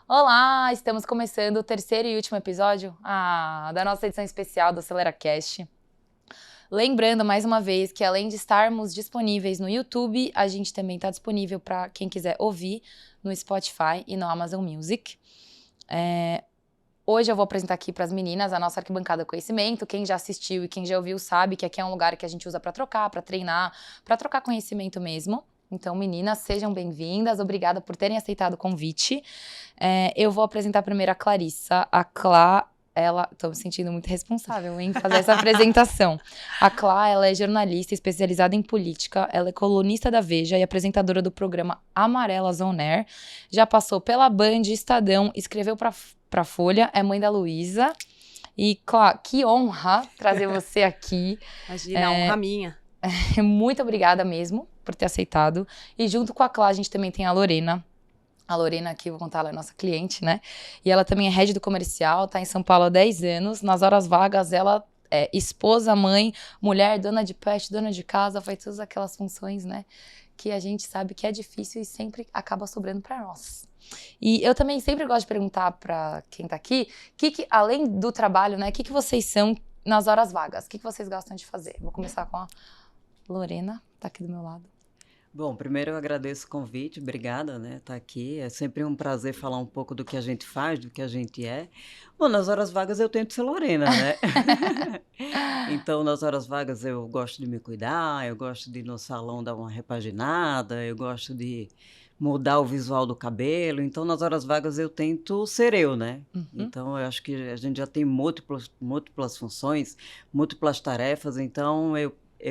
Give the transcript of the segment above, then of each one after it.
Olá, estamos começando o terceiro e último episódio da nossa edição especial do AceleraCast. Lembrando, mais uma vez, que além de estarmos disponíveis no YouTube, a gente também está disponível para quem quiser ouvir no Spotify e no Amazon Music. Hoje eu vou apresentar aqui para as meninas a nossa arquibancada do conhecimento. Quem já assistiu e quem já ouviu sabe que aqui é um lugar que a gente usa para trocar, para treinar, para trocar conhecimento mesmo. Então, meninas, sejam bem-vindas. Obrigada por terem aceitado o convite. Eu vou apresentar primeiro a Clarissa. A Clá, tô me sentindo muito responsável em fazer essa apresentação. A Clá, ela é jornalista especializada em política, ela é colunista da Veja e apresentadora do programa Amarelas On Air. Já passou pela Band, Estadão, escreveu pra Folha, é mãe da Luísa. E, Clá, que honra trazer você aqui. Imagina, honra minha. Muito obrigada mesmo por ter aceitado. E junto com a Clá, a gente também tem a Lorena. A Lorena aqui, vou contar, ela é nossa cliente, né? E ela também é head do comercial, tá em São Paulo há 10 anos. Nas horas vagas, ela é esposa, mãe, mulher, dona de pet, dona de casa, faz todas aquelas funções, né? Que a gente sabe que é difícil e sempre acaba sobrando para nós. E eu também sempre gosto de perguntar para quem tá aqui, além do trabalho, né? O que vocês são nas horas vagas? O que vocês gostam de fazer? Vou começar com a Lorena, tá aqui do meu lado. Bom, primeiro eu agradeço o convite, obrigada, né, tá aqui. É sempre um prazer falar um pouco do que a gente faz, do que a gente é. Bom, nas horas vagas eu tento ser Lorena, né? Então, nas horas vagas eu gosto de me cuidar, eu gosto de ir no salão dar uma repaginada, eu gosto de mudar o visual do cabelo. Então, nas horas vagas eu tento ser eu, né? Então, eu acho que a gente já tem múltiplas funções, múltiplas tarefas, então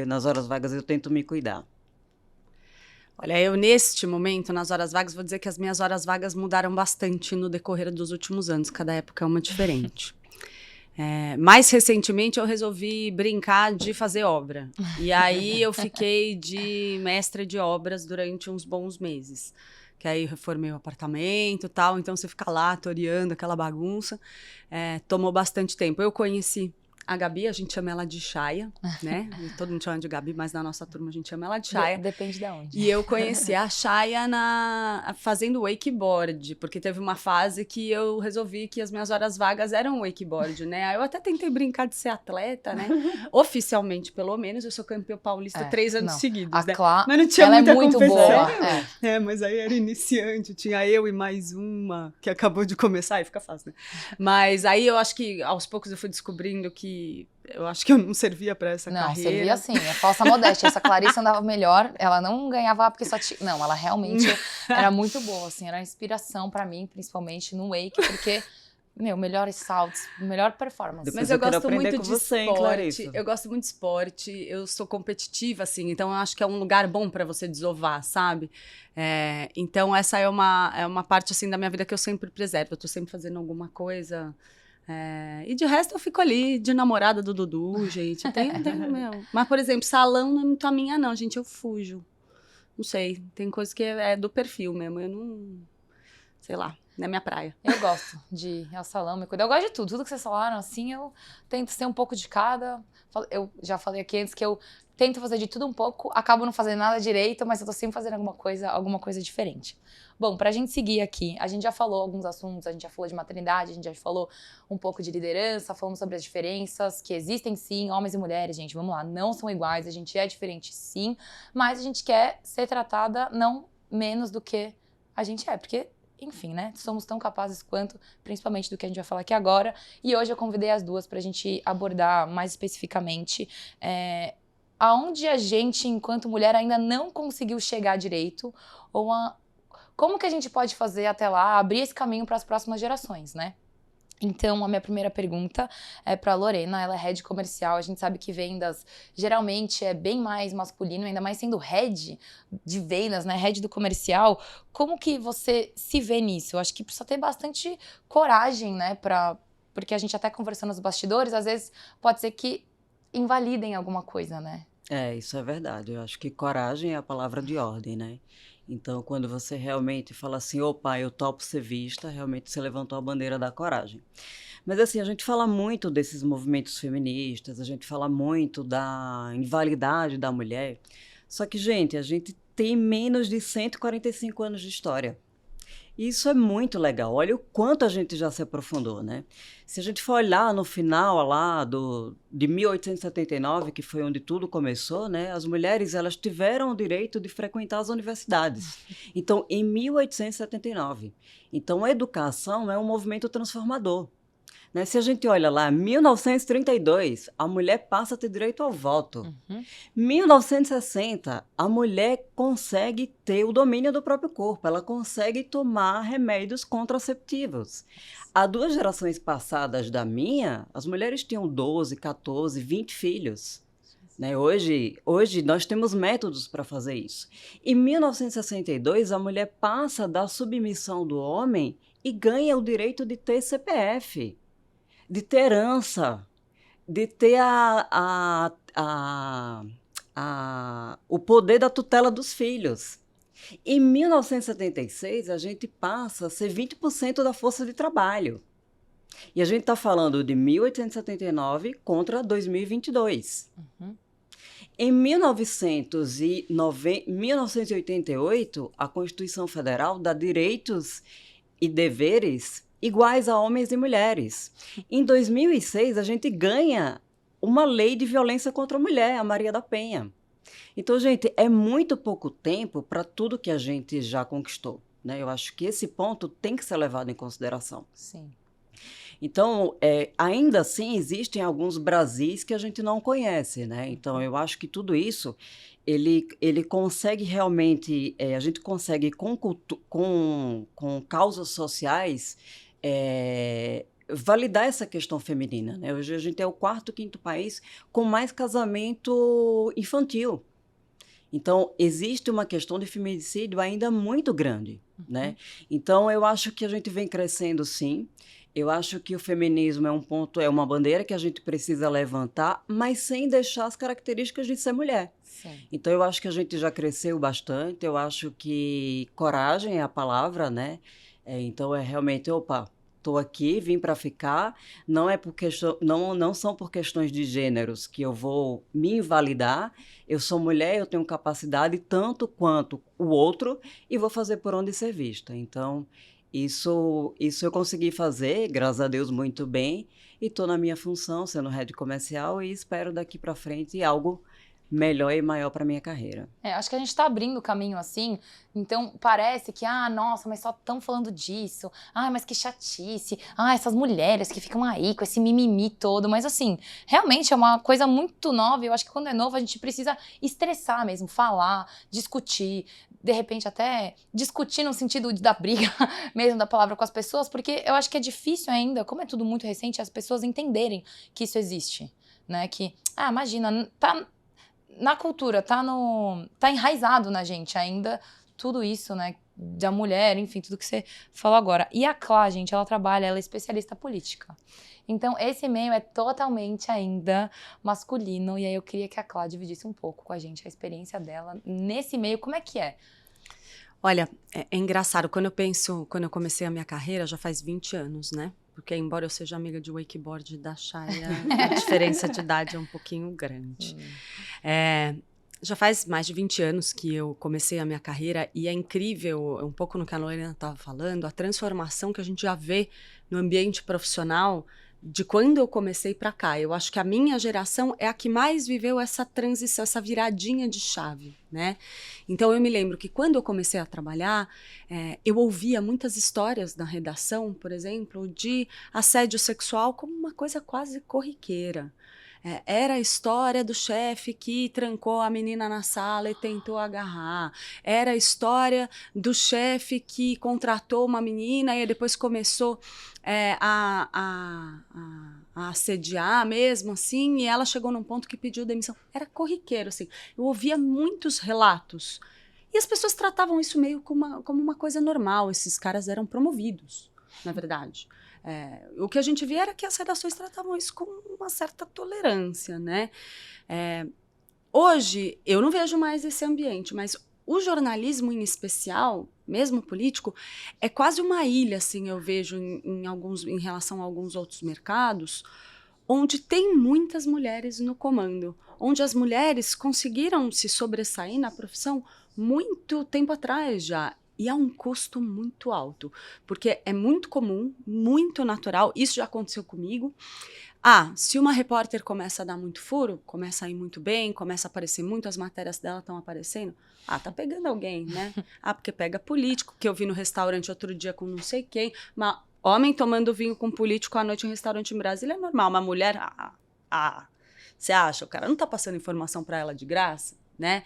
nas horas vagas eu tento me cuidar. Olha, eu neste momento, nas horas vagas, vou dizer que as minhas horas vagas mudaram bastante no decorrer dos últimos anos, cada época é uma diferente. Mais recentemente eu resolvi brincar de fazer obra, e aí eu fiquei de mestra de obras durante uns bons meses, que aí reformei o apartamento e tal, então você fica lá toreando aquela bagunça, tomou bastante tempo. Eu conheci a Gabi, a gente chama ela de Chaia, né? Todo mundo chama de Gabi, mas na nossa turma a gente chama ela de Chaia. Depende de onde. E eu conheci a Chaia fazendo wakeboard, porque teve uma fase que eu resolvi que as minhas horas vagas eram wakeboard, né? Aí eu até tentei brincar de ser atleta, né? Oficialmente, pelo menos, eu sou campeã paulista 3 anos seguidos, né? Clá, mas não tinha ela muita é muito competição. boa. Mas aí era iniciante, tinha eu e mais uma que acabou de começar, aí fica fácil, né? Mas aí eu acho que aos poucos eu fui descobrindo que eu acho que eu não servia para essa carreira. Não, servia sim, é falsa modéstia. Essa Clarissa andava melhor, ela não ganhava porque só tinha... Não, ela realmente era muito boa, assim, era uma inspiração para mim, principalmente no wake, porque... melhores saltos, melhor performance. Mas eu gosto muito de esporte, eu gosto muito de esporte, eu sou competitiva, assim, então eu acho que é um lugar bom para você desovar, sabe? Então essa é uma parte, assim, da minha vida que eu sempre preservo, eu tô sempre fazendo alguma coisa... e de resto eu fico ali de namorada do Dudu, gente. Mas, por exemplo, salão não é muito a minha, não, gente. Eu fujo. Não sei. Tem coisa que é do perfil mesmo. Eu não. Sei lá, não é minha praia. Eu gosto de ir ao salão, me cuidar. Eu gosto de tudo. Tudo que vocês falaram, assim, eu tento ser um pouco de cada. Eu já falei aqui antes que eu tento fazer de tudo um pouco, acabo não fazendo nada direito, mas eu tô sempre fazendo alguma coisa diferente. Bom, pra gente seguir aqui, a gente já falou alguns assuntos, a gente já falou de maternidade, a gente já falou um pouco de liderança, falamos sobre as diferenças que existem sim, homens e mulheres, gente, vamos lá, não são iguais, a gente é diferente sim, mas a gente quer ser tratada não menos do que a gente é, porque, enfim, né, somos tão capazes quanto, principalmente do que a gente vai falar aqui agora, e hoje eu convidei as duas pra gente abordar mais especificamente aonde a gente, enquanto mulher, ainda não conseguiu chegar direito, ou como que a gente pode fazer até lá, abrir esse caminho para as próximas gerações, né? Então, a minha primeira pergunta é para a Lorena, ela é head comercial, a gente sabe que vendas geralmente é bem mais masculino, ainda mais sendo head de vendas, né, head do comercial, como que você se vê nisso? Eu acho que precisa ter bastante coragem, né, porque a gente até conversando nos bastidores, às vezes pode ser que invalidem alguma coisa, né? Isso é verdade. Eu acho que coragem é a palavra de ordem, né? Então, quando você realmente fala assim, opa, eu topo ser vista, realmente você levantou a bandeira da coragem. Mas assim, a gente fala muito desses movimentos feministas, a gente fala muito da invalidade da mulher, só que, gente, a gente tem menos de 145 anos de história. Isso é muito legal. Olha o quanto a gente já se aprofundou, né? Se a gente for olhar no final lá de 1879, que foi onde tudo começou, né? As mulheres elas tiveram o direito de frequentar as universidades. Então, em 1879. Então, a educação é um movimento transformador. Né? Se a gente olha lá, 1932, a mulher passa a ter direito ao voto. 1960, a mulher consegue ter o domínio do próprio corpo, ela consegue tomar remédios contraceptivos. Há 2 gerações passadas da minha, as mulheres tinham 12, 14, 20 filhos. Né? Hoje nós temos métodos para fazer isso. Em 1962, a mulher passa da submissão do homem e ganha o direito de ter CPF, de ter herança, de ter o poder da tutela dos filhos. Em 1976, a gente passa a ser 20% da força de trabalho. E a gente está falando de 1879 contra 2022. Em 1988, a Constituição Federal dá direitos e deveres iguais a homens e mulheres. Em 2006, a gente ganha uma lei de violência contra a mulher, a Maria da Penha. Então, gente, é muito pouco tempo para tudo que a gente já conquistou, né? Eu acho que esse ponto tem que ser levado em consideração. Sim. Então, ainda assim, existem alguns Brasis que a gente não conhece, né? Então, eu acho que tudo isso, ele consegue realmente, a gente consegue com causas sociais, validar essa questão feminina, né? Hoje a gente é o 4º, 5º país com mais casamento infantil. Então, existe uma questão de feminicídio ainda muito grande, né? Então, eu acho que a gente vem crescendo, sim. Eu acho que o feminismo é uma bandeira que a gente precisa levantar, mas sem deixar as características de ser mulher. Sim. Então, eu acho que a gente já cresceu bastante, eu acho que coragem é a palavra, né? Então, realmente, estou aqui, vim para ficar, não são por questões de gêneros que eu vou me invalidar, eu sou mulher, eu tenho capacidade tanto quanto o outro e vou fazer por onde ser vista. Então, isso eu consegui fazer, graças a Deus, muito bem, e estou na minha função, sendo head comercial, e espero daqui para frente algo melhor e maior para minha carreira. Acho que a gente está abrindo o caminho assim, então parece que, nossa, mas só estão falando disso, mas que chatice, essas mulheres que ficam aí com esse mimimi todo, mas assim, realmente é uma coisa muito nova, eu acho que quando é novo a gente precisa estressar mesmo, falar, discutir, de repente até discutir no sentido da briga mesmo da palavra com as pessoas, porque eu acho que é difícil ainda, como é tudo muito recente, as pessoas entenderem que isso existe, né, que, imagina, na cultura, tá enraizado na gente ainda tudo isso, né, da mulher, enfim, tudo que você falou agora. E a Clá, gente, ela é especialista política. Então, esse meio é totalmente ainda masculino, e aí eu queria que a Clá dividisse um pouco com a gente a experiência dela nesse meio, como é que é? Olha, é engraçado, quando eu comecei a minha carreira, já faz 20 anos, né? Porque embora eu seja amiga de wakeboard da Chaya, a diferença de idade é um pouquinho grande. Já faz mais de 20 anos que eu comecei a minha carreira e é incrível, um pouco no que a Lorena estava falando, a transformação que a gente já vê no ambiente profissional de quando eu comecei para cá. Eu acho que a minha geração é a que mais viveu essa transição, essa viradinha de chave, né? Então eu me lembro que quando eu comecei a trabalhar, eu ouvia muitas histórias na redação, por exemplo, de assédio sexual como uma coisa quase corriqueira. Era a história do chefe que trancou a menina na sala e tentou agarrar. Era a história do chefe que contratou uma menina e depois começou a assediar mesmo, assim, e ela chegou num ponto que pediu demissão. Era corriqueiro, assim. Eu ouvia muitos relatos. E as pessoas tratavam isso meio como uma coisa normal. Esses caras eram promovidos, na verdade. O que a gente via era que as redações tratavam isso com uma certa tolerância, né? Hoje, eu não vejo mais esse ambiente, mas o jornalismo em especial, mesmo político, é quase uma ilha, assim, eu vejo em relação a alguns outros mercados, onde tem muitas mulheres no comando, onde as mulheres conseguiram se sobressair na profissão muito tempo atrás já. E é um custo muito alto, porque é muito comum, muito natural, isso já aconteceu comigo. Se uma repórter começa a dar muito furo, começa a ir muito bem, começa a aparecer muito, as matérias dela estão aparecendo, tá pegando alguém, né? Porque pega político, que eu vi no restaurante outro dia com não sei quem, mas homem tomando vinho com político à noite em restaurante em Brasília é normal, uma mulher, você acha? O cara não tá passando informação para ela de graça, né?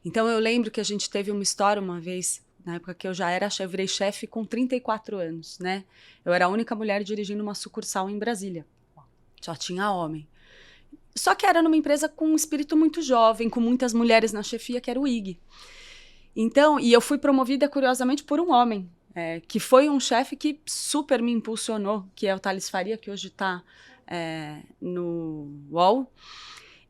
Então eu lembro que a gente teve uma história uma vez, na época que eu já virei chefe com 34 anos, né? Eu era a única mulher dirigindo uma sucursal em Brasília. Só tinha homem. Só que era numa empresa com um espírito muito jovem, com muitas mulheres na chefia, que era o IG. Então, e eu fui promovida, curiosamente, por um homem, que foi um chefe que super me impulsionou, que é o Thales Faria, que hoje está no UOL.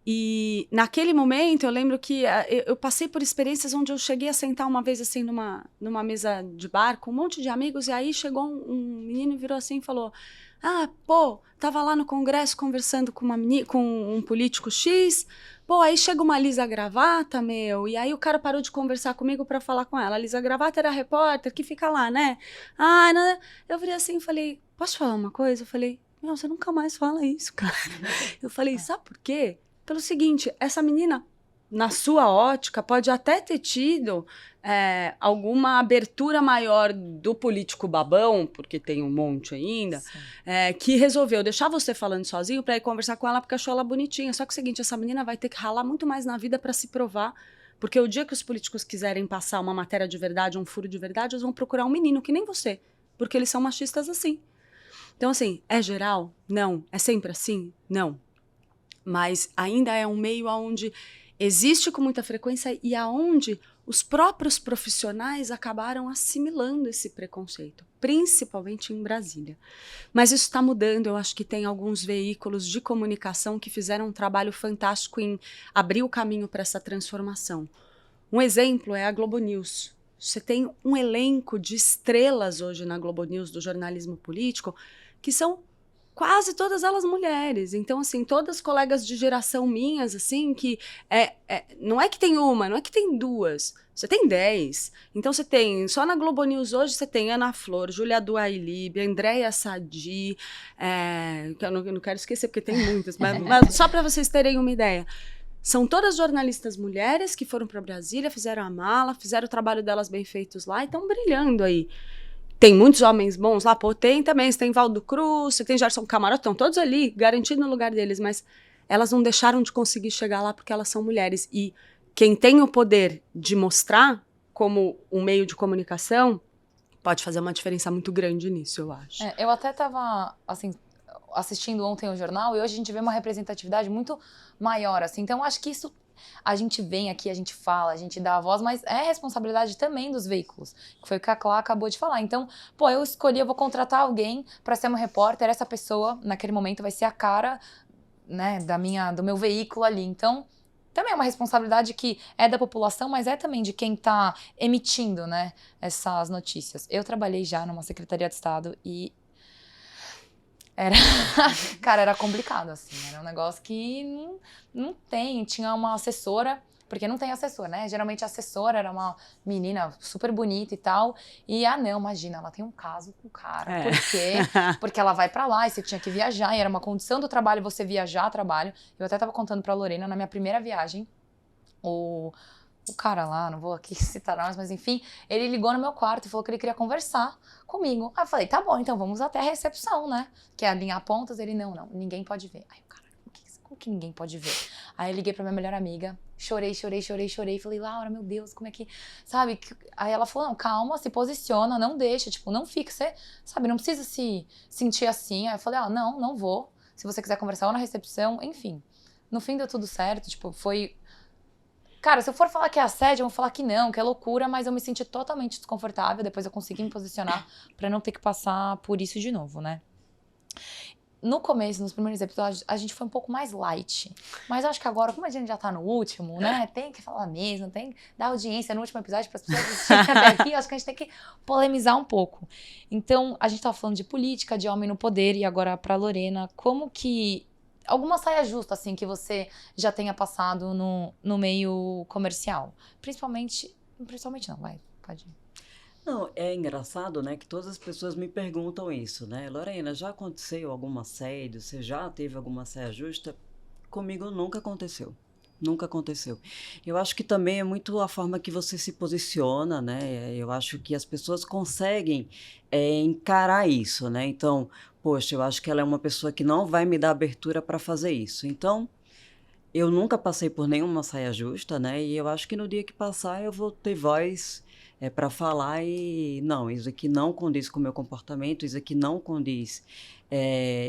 E naquele momento eu lembro que eu passei por experiências onde eu cheguei a sentar uma vez assim numa mesa de bar com um monte de amigos, e aí chegou um menino e virou assim e falou: tava lá no congresso conversando com com um político X, aí chega uma Lisa Gravata, e aí o cara parou de conversar comigo para falar com ela. A Lisa Gravata era a repórter que fica lá, né? Não. Eu virei assim e falei: posso te falar uma coisa? Eu falei: você nunca mais fala isso, cara. Eu falei: sabe por quê? Pelo seguinte, essa menina, na sua ótica, pode até ter tido alguma abertura maior do político babão, porque tem um monte ainda, que resolveu deixar você falando sozinho para ir conversar com ela porque achou ela bonitinha. Só que é o seguinte, essa menina vai ter que ralar muito mais na vida para se provar, porque o dia que os políticos quiserem passar uma matéria de verdade, um furo de verdade, eles vão procurar um menino que nem você, porque eles são machistas assim. Então, assim, é geral? Não. É sempre assim? Não. Mas ainda é um meio onde existe com muita frequência e aonde os próprios profissionais acabaram assimilando esse preconceito, principalmente em Brasília. Mas isso está mudando, eu acho que tem alguns veículos de comunicação que fizeram um trabalho fantástico em abrir o caminho para essa transformação. Um exemplo é a Globo News. Você tem um elenco de estrelas hoje na Globo News do jornalismo político que são quase todas elas mulheres. Então, assim, todas colegas de geração minhas, assim, que não é que tem uma, não é que tem duas, você tem 10. Então, você tem, só na Globo News hoje, você tem Ana Flor, Júlia Duailib, Andréia Sadi, que eu não quero esquecer, porque tem muitas, mas só para vocês terem uma ideia. São todas jornalistas mulheres que foram para Brasília, fizeram a mala, fizeram o trabalho delas bem feitos lá e estão brilhando aí. Tem muitos homens bons lá, tem também, você tem Valdo Cruz, você tem Gerson Camarota, estão todos ali, garantido no lugar deles, mas elas não deixaram de conseguir chegar lá porque elas são mulheres. E quem tem o poder de mostrar como um meio de comunicação pode fazer uma diferença muito grande nisso, eu acho. Eu até estava, assim, assistindo ontem o jornal e hoje a gente vê uma representatividade muito maior, assim, então acho que isso... A gente vem aqui, a gente fala, a gente dá a voz, mas é responsabilidade também dos veículos, que foi o que a Clá acabou de falar. Então, eu escolhi, eu vou contratar alguém para ser uma repórter, essa pessoa, naquele momento, vai ser a cara, né, do meu veículo ali. Então, também é uma responsabilidade que é da população, mas é também de quem está emitindo, né, essas notícias. Eu trabalhei já numa Secretaria de Estado e cara, era complicado, assim, era um negócio que não tem, tinha uma assessora, porque não tem assessor, né, geralmente a assessora era uma menina super bonita e tal, e não, imagina, ela tem um caso com o cara, por quê? Porque ela vai pra lá e você tinha que viajar, e era uma condição do trabalho você viajar a trabalho. Eu até tava contando pra Lorena, na minha primeira viagem, o cara lá, não vou aqui citar nomes, mas enfim, ele ligou no meu quarto e falou que ele queria conversar comigo. Aí eu falei, tá bom, então vamos até a recepção, né? Que é alinhar pontas. Ele, não, ninguém pode ver. Aí o cara, como que ninguém pode ver? Aí eu liguei pra minha melhor amiga, chorei. Falei, Laura, meu Deus, como é que... Sabe? Aí ela falou, não, calma, se posiciona, não deixa, tipo, não fica, você, sabe, não precisa se sentir assim. Aí eu falei, não vou. Se você quiser conversar ou na recepção, enfim. No fim deu tudo certo, tipo, foi... Cara, se eu for falar que é assédio, eu vou falar que não, que é loucura, mas eu me senti totalmente desconfortável, depois eu consegui me posicionar pra não ter que passar por isso de novo, né? No começo, nos primeiros episódios, a gente foi um pouco mais light, mas eu acho que agora, como a gente já tá no último, né, tem que falar mesmo, tem que dar audiência no último episódio para as pessoas assistirem até aqui, eu acho que a gente tem que polemizar um pouco. Então, a gente tava falando de política, de homem no poder, e agora pra Lorena, como que... Alguma saia justa, assim, que você já tenha passado no meio comercial? Principalmente não, pode ir. Não, é engraçado, né, que todas as pessoas me perguntam isso, né? Lorena, já aconteceu algum assédio? Você já teve alguma saia justa? Comigo nunca aconteceu. Nunca aconteceu. Eu acho que também é muito a forma que você se posiciona, né? Eu acho que as pessoas conseguem encarar isso, né? Então, poxa, eu acho que ela é uma pessoa que não vai me dar abertura para fazer isso. Então, eu nunca passei por nenhuma saia justa, né? E eu acho que no dia que passar eu vou ter voz para falar e não, isso aqui não condiz com o meu comportamento, isso aqui não condiz,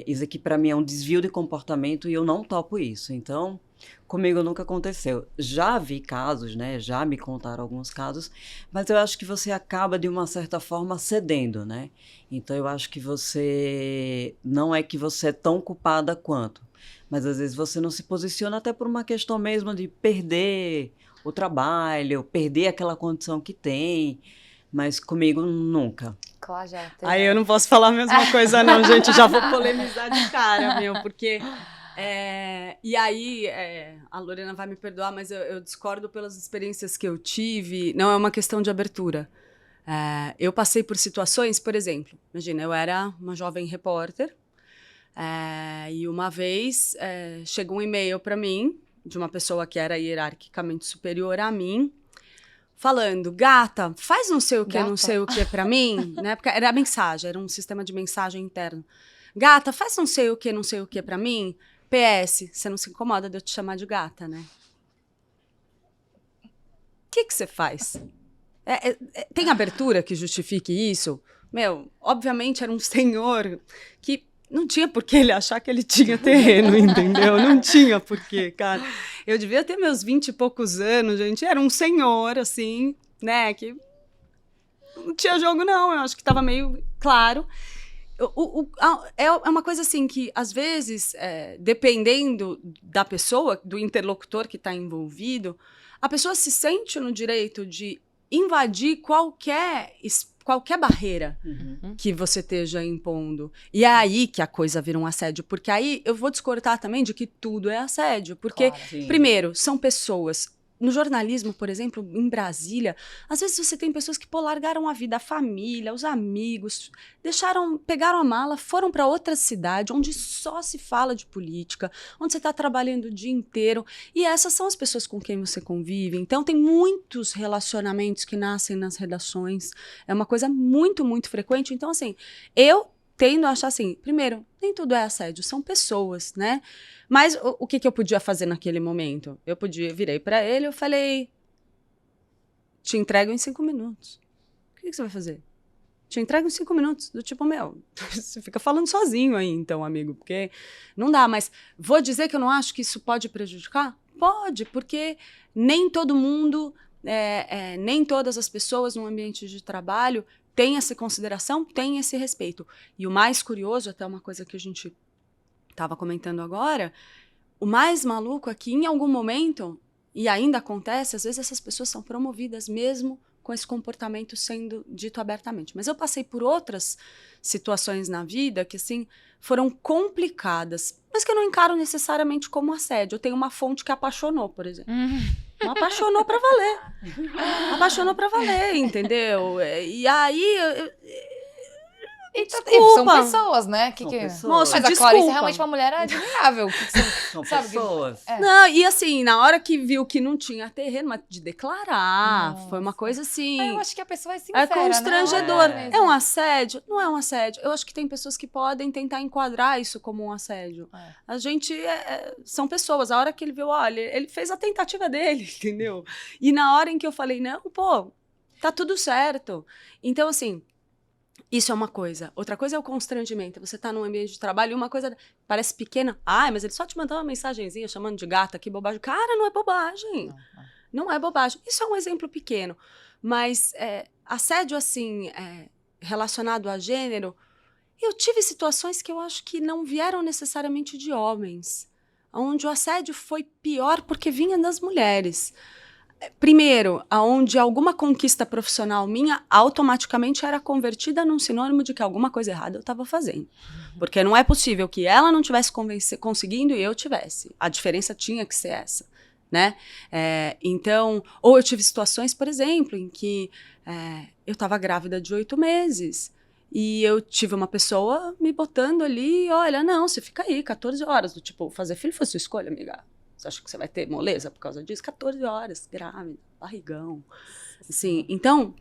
isso aqui para mim é um desvio de comportamento e eu não topo isso. Então, comigo nunca aconteceu. Já vi casos, né? Já me contaram alguns casos, mas eu acho que você acaba de uma certa forma cedendo, né? Então eu acho que você não é que você é tão culpada quanto. Mas às vezes você não se posiciona até por uma questão mesmo de perder o trabalho, perder aquela condição que tem. Mas comigo nunca. Claro, já teve. Aí eu não posso falar a mesma coisa não, gente. Já vou polemizar de cara, meu, porque... e aí, a Lorena vai me perdoar, mas eu discordo pelas experiências que eu tive. Não é uma questão de abertura. Eu passei por situações, por exemplo, imagina, eu era uma jovem repórter, e uma vez chegou um e-mail para mim, de uma pessoa que era hierarquicamente superior a mim, falando, gata, faz não sei o que, não sei o que para mim, né? Porque era mensagem, era um sistema de mensagem interno. Gata, faz não sei o que para mim. PS, você não se incomoda de eu te chamar de gata, né? O que você faz? Tem abertura que justifique isso? Meu, obviamente era um senhor que não tinha por que ele achar que ele tinha terreno, entendeu? Não tinha por quê, cara. Eu devia ter meus 20 e poucos anos, gente. Era um senhor, assim, né? Que não tinha jogo, não. Eu acho que estava meio claro. É uma coisa assim que, às vezes, dependendo da pessoa, do interlocutor que está envolvido, a pessoa se sente no direito de invadir qualquer barreira que você esteja impondo. E é aí que a coisa vira um assédio. Porque aí eu vou discordar também de que tudo é assédio. Porque, Claro. primeiro, são pessoas... No jornalismo, por exemplo, em Brasília, às vezes você tem pessoas que largaram a vida, a família, os amigos, pegaram a mala, foram para outra cidade onde só se fala de política, onde você está trabalhando o dia inteiro, e essas são as pessoas com quem você convive. Então tem muitos relacionamentos que nascem nas redações, é uma coisa muito, muito frequente. Então, assim, eu tendo a achar assim, primeiro, nem tudo é assédio, são pessoas, né? Mas o que eu podia fazer naquele momento? Virei para ele, eu falei, te entrego em 5 minutos. O que você vai fazer? Te entrego em 5 minutos. Do tipo, meu, você fica falando sozinho aí, então, amigo, porque não dá. Mas vou dizer que eu não acho que isso pode prejudicar? Pode, porque nem todo mundo, nem todas as pessoas no ambiente de trabalho têm essa consideração, têm esse respeito. E o mais curioso, até uma coisa que a gente estava comentando agora, o mais maluco é que em algum momento, e ainda acontece, às vezes essas pessoas são promovidas mesmo com esse comportamento sendo dito abertamente. Mas eu passei por outras situações na vida que, assim, foram complicadas, mas que eu não encaro necessariamente como assédio. Eu tenho uma fonte que apaixonou, por exemplo. Não apaixonou pra valer. Apaixonou pra valer, entendeu? E aí... São pessoas, né? São pessoas. Moça, Mas a desculpa. Clarice é realmente uma mulher admirável. São sabe, pessoas. Não, e assim, na hora que viu que não tinha terreno, mas de declarar, Nossa. foi uma coisa assim... Eu acho que a pessoa é sincera, É constrangedor. Né? É um assédio? Não é um assédio. Eu acho que tem pessoas que podem tentar enquadrar isso como um assédio. A gente... são pessoas. A hora que ele viu, olha, ele fez a tentativa dele, entendeu? E na hora em que eu falei, não, pô, tá tudo certo. Então, assim... Isso é uma coisa. Outra coisa é o constrangimento. Você tá num ambiente de trabalho e uma coisa parece pequena. Mas ele só te mandou uma mensagenzinha chamando de gata, que bobagem. Cara, não é bobagem. Não é bobagem. Isso é um exemplo pequeno. Mas assédio, assim, relacionado a gênero, eu tive situações que eu acho que não vieram necessariamente de homens. Onde o assédio foi pior porque vinha das mulheres. Primeiro, aonde alguma conquista profissional minha automaticamente era convertida num sinônimo de que alguma coisa errada eu estava fazendo. Porque não é possível que ela não tivesse conseguindo e eu tivesse. A diferença tinha que ser essa. né? Então, ou eu tive situações, por exemplo, em que eu estava grávida de 8 meses e eu tive uma pessoa me botando ali, olha, não, você fica aí 14 horas, do tipo, fazer filho foi sua escolha, amiga. Você acha que você vai ter moleza por causa disso? 14 horas, grávida, barrigão. Assim, então,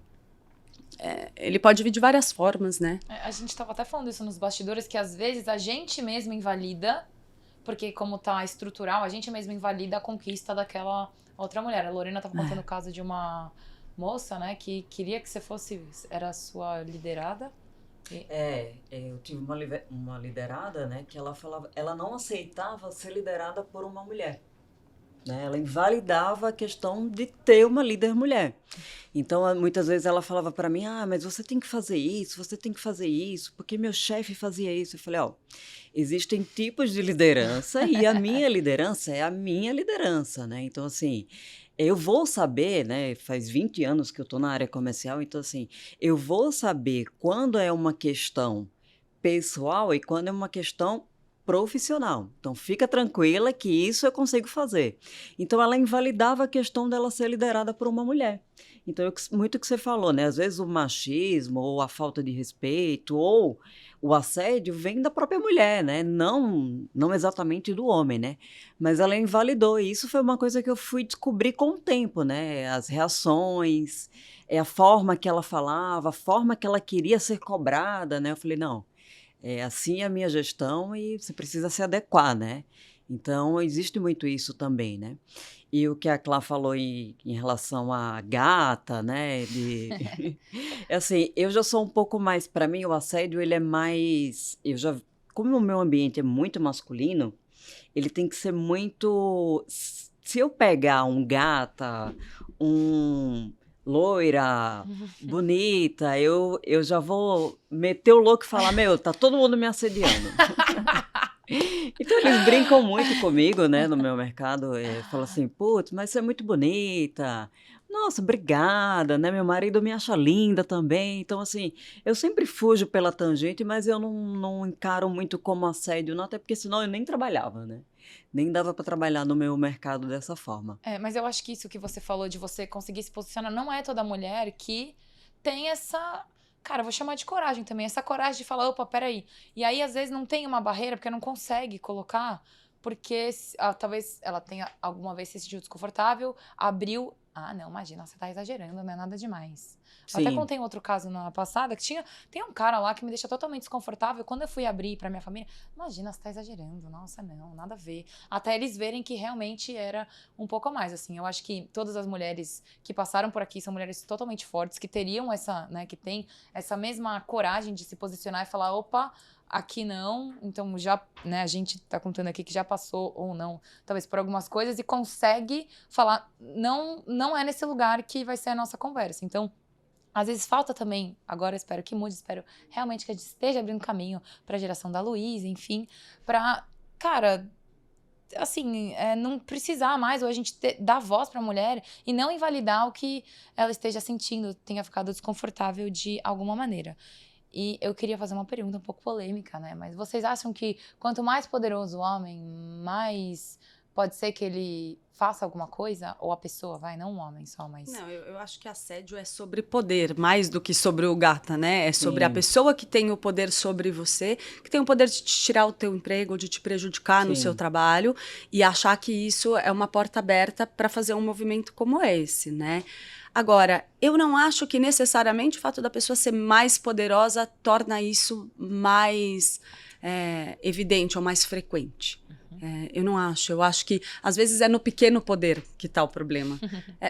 ele pode vir de várias formas, né? A gente estava até falando isso nos bastidores, que às vezes a gente mesmo invalida, porque como tá estrutural, a gente mesmo invalida a conquista daquela outra mulher. A Lorena estava contando o caso de uma moça, né, que queria que você era a sua liderada. Eu tive uma liderada, né, que ela não aceitava ser liderada por uma mulher. Né? Ela invalidava a questão de ter uma líder mulher. Então, muitas vezes ela falava para mim, mas você tem que fazer isso, porque meu chefe fazia isso. Eu falei, existem tipos de liderança e a minha liderança é a minha liderança, né? Então, assim, eu vou saber, né? Faz 20 anos que eu estou na área comercial, então, assim, eu vou saber quando é uma questão pessoal e quando é uma questão profissional. Então, fica tranquila que isso eu consigo fazer. Então, ela invalidava a questão dela ser liderada por uma mulher. Então, muito que você falou, né? Às vezes o machismo, ou a falta de respeito, ou o assédio vem da própria mulher, né? Não exatamente do homem, né? Mas ela invalidou. E isso foi uma coisa que eu fui descobrir com o tempo, né? As reações, a forma que ela falava, a forma que ela queria ser cobrada, né? Eu falei, não. Assim é a minha gestão e você precisa se adequar, né? Então, existe muito isso também, né? E o que a Clá falou em relação à gata, né? Assim, eu já sou um pouco mais... Para mim, o assédio, ele é mais... Como o meu ambiente é muito masculino, ele tem que ser muito... Se eu pegar um gata, loira, bonita, eu já vou meter o louco e falar, tá todo mundo me assediando. Então eles brincam muito comigo, né, no meu mercado, falam assim, putz, mas você é muito bonita, nossa, obrigada, né, meu marido me acha linda também, então assim, eu sempre fujo pela tangente, mas eu não encaro muito como assédio, não, até porque senão eu nem trabalhava, né. Nem dava para trabalhar no meu mercado dessa forma. Mas eu acho que isso que você falou de você conseguir se posicionar, não é toda mulher que tem essa... Cara, eu vou chamar de coragem também. Essa coragem de falar, opa, peraí. E aí, às vezes, não tem uma barreira, porque não consegue colocar, porque talvez ela tenha alguma vez se sentiu desconfortável, abriu... não, imagina, você tá exagerando, não é nada demais. Eu até contei outro caso na passada, que tem um cara lá que me deixa totalmente desconfortável. Quando eu fui abrir pra minha família, imagina, você tá exagerando, nossa, não, nada a ver. Até eles verem que realmente era um pouco a mais, assim. Eu acho que todas as mulheres que passaram por aqui são mulheres totalmente fortes, que teriam essa, né, que tem essa mesma coragem de se posicionar e falar, opa, aqui não, então já, né, a gente tá contando aqui que já passou ou não, talvez por algumas coisas, e consegue falar, não é nesse lugar que vai ser a nossa conversa. Então, às vezes falta também, agora espero que mude, espero realmente que a gente esteja abrindo caminho para a geração da Luísa, enfim, para, cara, assim, não precisar mais, ou a gente dar voz para a mulher e não invalidar o que ela esteja sentindo, tenha ficado desconfortável de alguma maneira. E eu queria fazer uma pergunta um pouco polêmica, né? Mas vocês acham que quanto mais poderoso o homem, mais pode ser que ele faça alguma coisa? Ou a pessoa, não um homem só, mas... Não, eu acho que assédio é sobre poder, mais do que sobre o gata, né? É sobre a pessoa que tem o poder sobre você, que tem o poder de te tirar o teu emprego, de te prejudicar no seu trabalho, e achar que isso é uma porta aberta para fazer um movimento como esse, né? Agora, eu não acho que necessariamente o fato da pessoa ser mais poderosa torna isso mais evidente ou mais frequente. Eu não acho. Eu acho que, às vezes, é no pequeno poder que está o problema.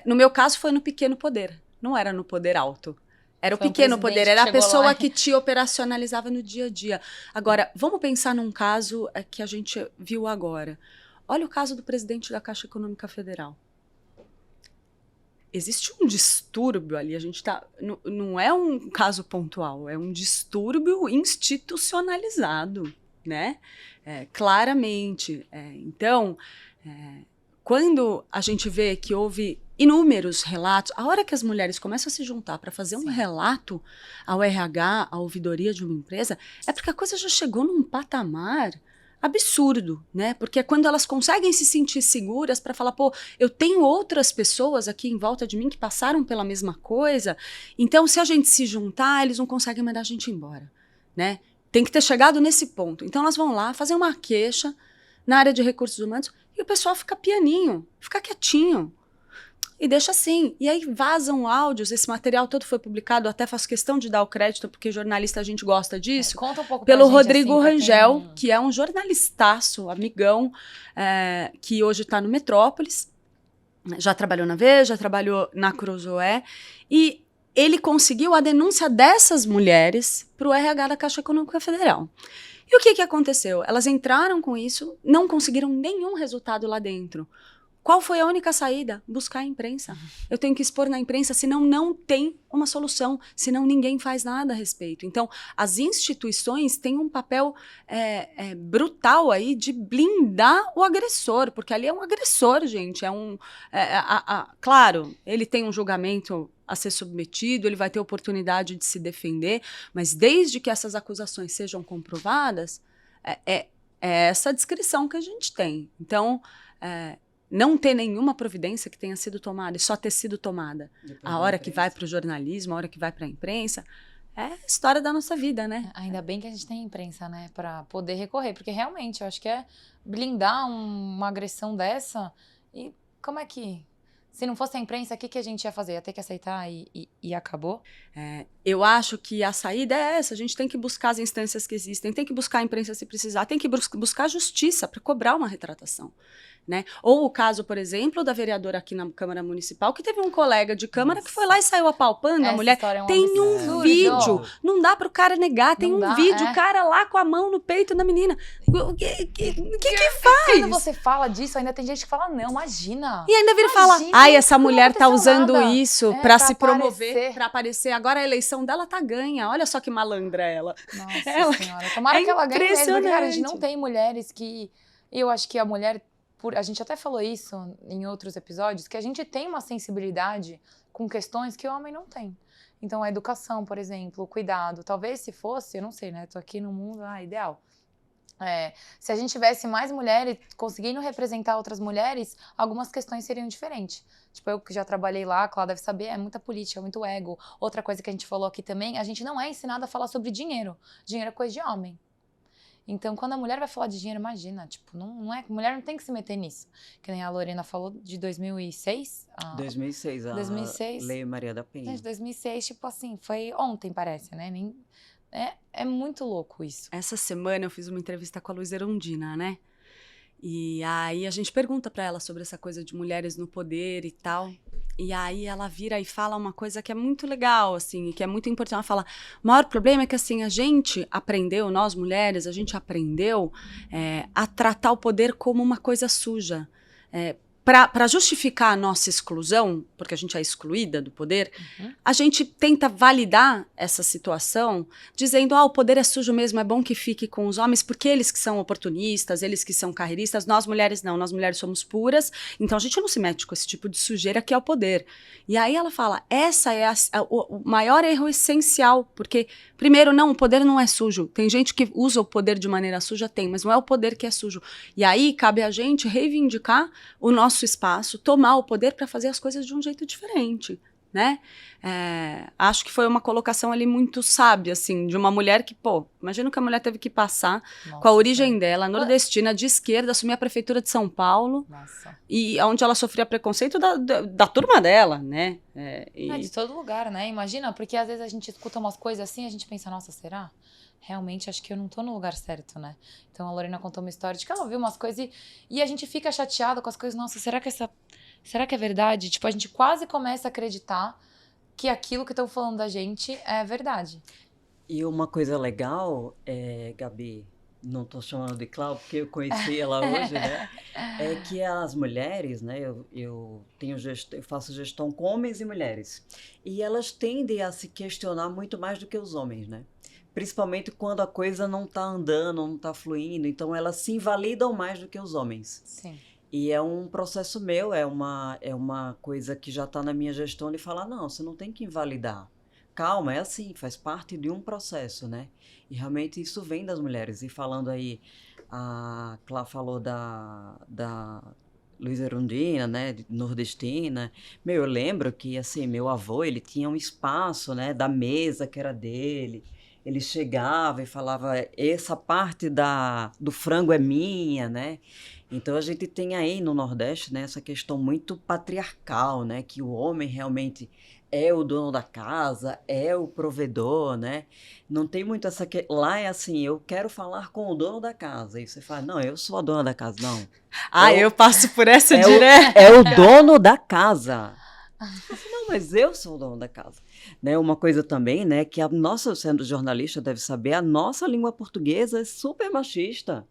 No meu caso, foi no pequeno poder. Não era no poder alto. Era o pequeno poder. Era a pessoa que te operacionalizava no dia a dia. Agora, vamos pensar num caso que a gente viu agora. Olha o caso do presidente da Caixa Econômica Federal. Existe um distúrbio ali, não é um caso pontual, é um distúrbio institucionalizado, né? Claramente. Então, quando a gente vê que houve inúmeros relatos, a hora que as mulheres começam a se juntar para fazer um relato ao RH, à ouvidoria de uma empresa, é porque a coisa já chegou num patamar absurdo, né? Porque é quando elas conseguem se sentir seguras para falar, pô, eu tenho outras pessoas aqui em volta de mim que passaram pela mesma coisa, então se a gente se juntar, eles não conseguem mandar a gente embora, né? Tem que ter chegado nesse ponto. Então elas vão lá fazer uma queixa na área de recursos humanos e o pessoal fica pianinho, fica quietinho. E deixa assim. E aí vazam áudios, esse material todo foi publicado, até faço questão de dar o crédito, porque jornalista a gente gosta disso. Conta um pouco pelo pra gente, Rodrigo assim, Rangel, quem... que é um jornalistaço, amigão, que hoje está no Metrópolis. Já trabalhou na Veja, trabalhou na Cruzoé. E ele conseguiu a denúncia dessas mulheres para o RH da Caixa Econômica Federal. E o que aconteceu? Elas entraram com isso, não conseguiram nenhum resultado lá dentro. Qual foi a única saída? Buscar a imprensa. Eu tenho que expor na imprensa, senão não tem uma solução, senão ninguém faz nada a respeito. Então, as instituições têm um papel brutal aí de blindar o agressor, porque ali é um agressor, gente. Claro, ele tem um julgamento a ser submetido, ele vai ter oportunidade de se defender, mas desde que essas acusações sejam comprovadas, é essa descrição que a gente tem. Então, não ter nenhuma providência que tenha sido tomada e só ter sido tomada a hora que vai para o jornalismo, a hora que vai para a imprensa, é a história da nossa vida, né? Ainda bem que a gente tem imprensa, né, para poder recorrer, porque realmente eu acho que é blindar uma agressão dessa. E como é que, se não fosse a imprensa, o que a gente ia fazer? Ia ter que aceitar e acabou? Eu acho que a saída é essa. A gente tem que buscar as instâncias que existem, tem que buscar a imprensa se precisar, tem que buscar justiça para cobrar uma retratação. Né? Ou o caso, por exemplo, da vereadora aqui na Câmara Municipal, que teve um colega de Câmara que foi lá e saiu apalpando a mulher. Tem um vídeo, não dá para o cara negar, tem um vídeo, o cara lá com a mão no peito da menina. O que faz? Quando você fala disso, ainda tem gente que fala, não, imagina. E ainda vira falar, essa mulher tá usando isso para se promover, para aparecer. Agora a eleição dela tá ganha, olha só que malandra ela. Nossa Senhora, tomara que ela ganhe mesmo, porque, cara, a gente não tem mulheres que... Eu acho que a mulher... A gente até falou isso em outros episódios, que a gente tem uma sensibilidade com questões que o homem não tem. Então, a educação, por exemplo, o cuidado. Talvez se fosse, eu não sei, né? Tô aqui no mundo, ideal. Se a gente tivesse mais mulheres conseguindo representar outras mulheres, algumas questões seriam diferentes. Tipo, eu que já trabalhei lá, a Cláudia deve saber, é muita política, muito ego. Outra coisa que a gente falou aqui também, a gente não é ensinado a falar sobre dinheiro. Dinheiro é coisa de homem. Então, quando a mulher vai falar de dinheiro, imagina, tipo, não é, mulher não tem que se meter nisso. Que nem a Lorena falou de 2006. 2006, a 2006, Lei Maria da Penha. De 2006, tipo assim, foi ontem, parece, né? É muito louco isso. Essa semana eu fiz uma entrevista com a Luísa Erundina, né? E aí a gente pergunta pra ela sobre essa coisa de mulheres no poder e tal. E aí ela vira e fala uma coisa que é muito legal, assim, que é muito importante. Ela fala, o maior problema é que, assim, a gente aprendeu, nós mulheres, a gente aprendeu a tratar o poder como uma coisa suja. Para justificar a nossa exclusão, porque a gente é excluída do poder, a gente tenta validar essa situação dizendo, o poder é sujo mesmo, é bom que fique com os homens, porque eles que são oportunistas, eles que são carreiristas, nós mulheres não, nós mulheres somos puras, então a gente não se mete com esse tipo de sujeira que é o poder. E aí ela fala, essa é o maior erro essencial, porque, primeiro, não, o poder não é sujo, tem gente que usa o poder de maneira suja, mas não é o poder que é sujo. E aí cabe a gente reivindicar o nosso espaço, tomar o poder para fazer as coisas de um jeito diferente, né? Acho que foi uma colocação ali muito sábia, assim, de uma mulher que, imagina o que a mulher teve que passar com a origem dela, nordestina, de esquerda, assumir a prefeitura de São Paulo, e onde ela sofria preconceito da turma dela, né? De todo lugar, né? Imagina, porque às vezes a gente escuta umas coisas assim e a gente pensa, nossa, será? Realmente acho que eu não tô no lugar certo, né? Então a Lorena contou uma história de que ela ouviu umas coisas e a gente fica chateado com as coisas. Nossa, será que é verdade? Tipo, a gente quase começa a acreditar que aquilo que estão falando da gente é verdade. E uma coisa legal, Gabi, não tô chamando de Cláudia porque eu conheci ela hoje, né? É que as mulheres, né? Eu faço gestão com homens e mulheres. E elas tendem a se questionar muito mais do que os homens, né? Principalmente quando a coisa não está andando, não está fluindo. Então, elas se invalidam mais do que os homens. Sim. E é um processo meu, é uma coisa que já está na minha gestão de falar, não, você não tem que invalidar. calma, é assim, faz parte de um processo, né? E realmente isso vem das mulheres. E falando aí, a Clá falou da Luísa Erundina, né, nordestina. Eu lembro que, assim, meu avô, ele tinha um espaço, né, da mesa que era dele. Ele chegava e falava, essa parte do frango é minha, né? Então a gente tem aí no Nordeste, né, essa questão muito patriarcal, né, que o homem realmente é o dono da casa, é o provedor, né? Não tem muito essa lá é assim, eu quero falar com o dono da casa. E você fala, não, eu sou a dona da casa, não. Eu passo por essa direto. É o dono da casa. Não, mas eu sou o dono da casa. Né, uma coisa também, né, que a nossa, sendo jornalista, deve saber, a nossa língua portuguesa é super machista.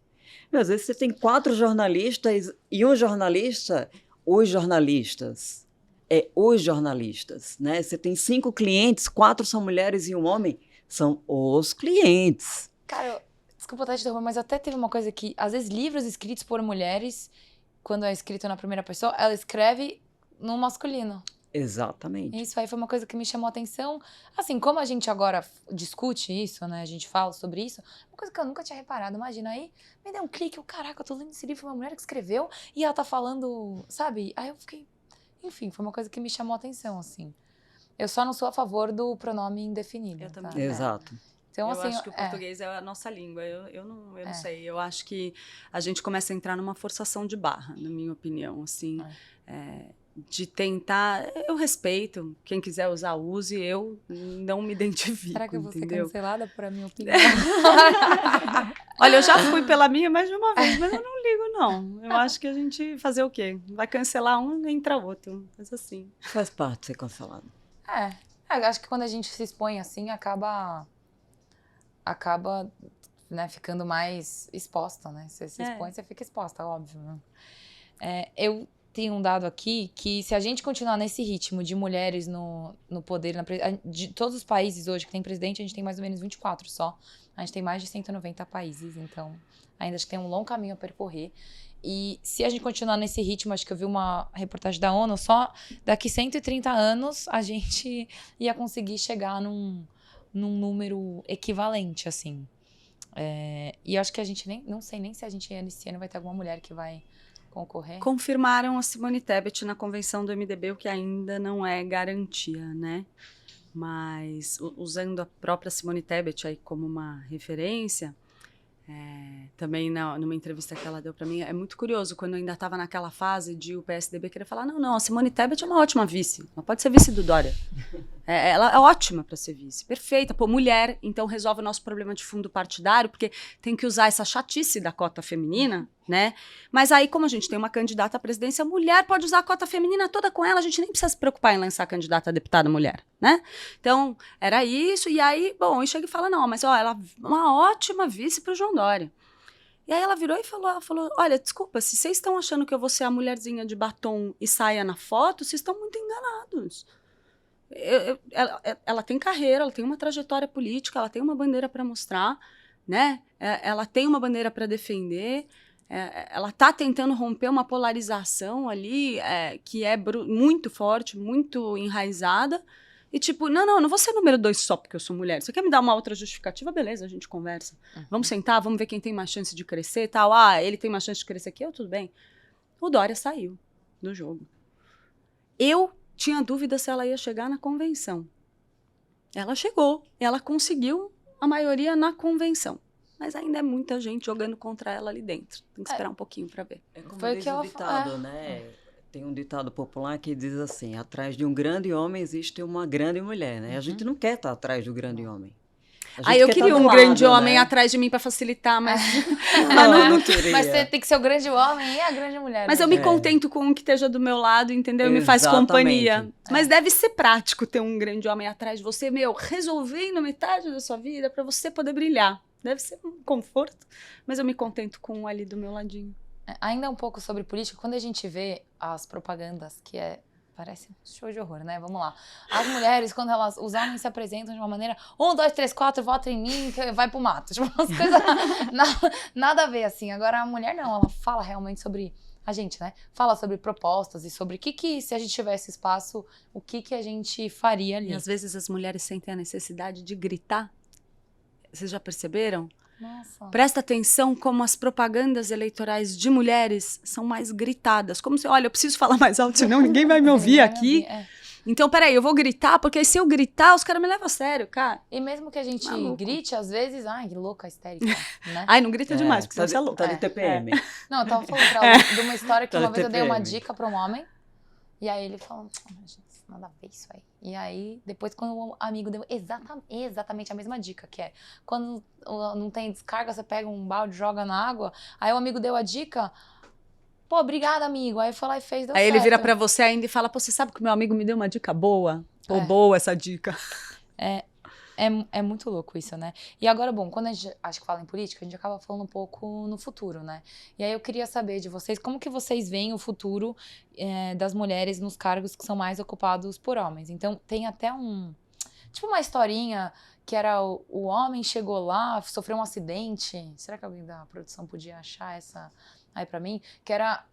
Às vezes você tem 4 jornalistas e um jornalista, os jornalistas. Os jornalistas, né? Você tem 5 clientes, 4 são mulheres e um homem, são os clientes. Cara, desculpa estar te interrompendo, mas até teve uma coisa que, às vezes, livros escritos por mulheres, quando é escrito na primeira pessoa, ela escreve no masculino. Exatamente. Isso aí foi uma coisa que me chamou a atenção. Assim, como a gente agora discute isso, né? A gente fala sobre isso. Uma coisa que eu nunca tinha reparado. Imagina aí, me deu um clique. Caraca, eu tô lendo esse livro, foi uma mulher que escreveu. E ela tá falando, sabe? Aí eu fiquei... Enfim, foi uma coisa que me chamou a atenção, assim. Eu só não sou a favor do pronome indefinido. Eu tá? também. Exato. Então, eu assim, acho que o português é a nossa língua. Eu não sei. Eu acho que a gente começa a entrar numa forçação de barra, na minha opinião, assim. De tentar... Eu respeito. Quem quiser usar, use. Eu não me identifico, Será que eu vou ser cancelada por a minha opinião? Olha, eu já fui pela minha mais de uma vez, mas eu não ligo, não. Eu acho que a gente fazer o quê? Vai cancelar um, entra outro. Mas assim... Faz parte de ser cancelado. Eu acho que quando a gente se expõe assim, acaba né, ficando mais exposta, né? Você se expõe, você fica exposta, óbvio. Né? Eu tenho um dado aqui que se a gente continuar nesse ritmo de mulheres no poder, de todos os países hoje que tem presidente, a gente tem mais ou menos 24 só. A gente tem mais de 190 países, então ainda acho que tem um longo caminho a percorrer. E se a gente continuar nesse ritmo, acho que eu vi uma reportagem da ONU, só daqui 130 anos a gente ia conseguir chegar num número equivalente, assim. E acho que a gente não sei nem se a gente esse ano vai ter alguma mulher que vai concorrer. Confirmaram a Simone Tebet na convenção do MDB, o que ainda não é garantia, né? Mas usando a própria Simone Tebet aí como uma referência, também numa entrevista que ela deu para mim, é muito curioso, quando eu ainda estava naquela fase de o PSDB querer falar, não, a Simone Tebet é uma ótima vice, ela pode ser vice do Dória. Ela é ótima para ser vice, perfeita, mulher, então resolve o nosso problema de fundo partidário, porque tem que usar essa chatice da cota feminina, né? Mas aí, como a gente tem uma candidata à presidência mulher, pode usar a cota feminina toda com ela, a gente nem precisa se preocupar em lançar a candidata a deputada mulher, né? Então, era isso, e aí, e chega e fala, não, mas ela é uma ótima vice para o João Dória. E aí ela virou e falou, olha, desculpa, se vocês estão achando que eu vou ser a mulherzinha de batom e saia na foto, vocês estão muito enganados. Ela tem carreira, ela tem uma trajetória política, ela tem uma bandeira para mostrar, né? Ela tem uma bandeira para defender, ela está tentando romper uma polarização ali que é muito forte, muito enraizada. E tipo, não vou ser número 2 só porque eu sou mulher. Você quer me dar uma outra justificativa? Beleza, a gente conversa. Vamos sentar, vamos ver quem tem mais chance de crescer e tal. Ele tem mais chance de crescer que eu, tudo bem. O Dória saiu do jogo. Eu tinha dúvida se ela ia chegar na convenção. Ela chegou, ela conseguiu a maioria na convenção. Mas ainda é muita gente jogando contra ela ali dentro. Tem que esperar um pouquinho para ver. Como diz o ditado, né? Tem um ditado popular que diz assim, atrás de um grande homem existe uma grande mulher, né? A gente não quer estar atrás do grande homem. Eu queria um grande homem atrás de mim para facilitar, mas... não queria. Mas você tem que ser o grande homem e a grande mulher. Mas eu me contento com um que esteja do meu lado, entendeu? E me faz companhia. Mas deve ser prático ter um grande homem atrás de você, resolvendo metade da sua vida para você poder brilhar. Deve ser um conforto, mas eu me contento com um ali do meu ladinho. Ainda um pouco sobre política, quando a gente vê as propagandas, que parece um show de horror, né? Vamos lá. As mulheres, quando os homens se apresentam de uma maneira 1, 2, 3, 4, vota em mim, vai pro mato. Tipo, umas coisas nada a ver, assim. Agora, a mulher não, ela fala realmente sobre a gente, né, fala sobre propostas e sobre se a gente tivesse espaço, o que a gente faria ali. E às vezes as mulheres sentem a necessidade de gritar. Vocês já perceberam? Nossa. Presta atenção como as propagandas eleitorais de mulheres são mais gritadas. Como se, olha, eu preciso falar mais alto, senão ninguém vai me ouvir aqui. Então, peraí, eu vou gritar, porque se eu gritar, os caras me levam a sério, cara. E mesmo que a gente grite, às vezes, ai, que louca, histérica, né? Ai, não grita demais, porque você é louca. Tá de TPM. Não, eu tava falando de uma história que uma vez eu dei uma dica pra um homem, e aí ele falou, gente, nada a ver isso aí. E aí, depois, quando o amigo deu exatamente a mesma dica, que é, quando não tem descarga, você pega um balde, joga na água, aí o amigo deu a dica... Pô, obrigada, amigo. Aí foi lá e fez, deu Aí certo. ele vira pra você ainda e fala, pô, você sabe que o meu amigo me deu uma dica boa? Pô, boa essa dica. É muito louco isso, né? E agora, bom, quando a gente, acho que fala em política, a gente acaba falando um pouco no futuro, né? E aí eu queria saber de vocês, como que vocês veem o futuro das mulheres nos cargos que são mais ocupados por homens? Então, tem até tipo uma historinha que era o homem chegou lá, sofreu um acidente. Será que alguém da produção podia achar essa... aí pra mim, que era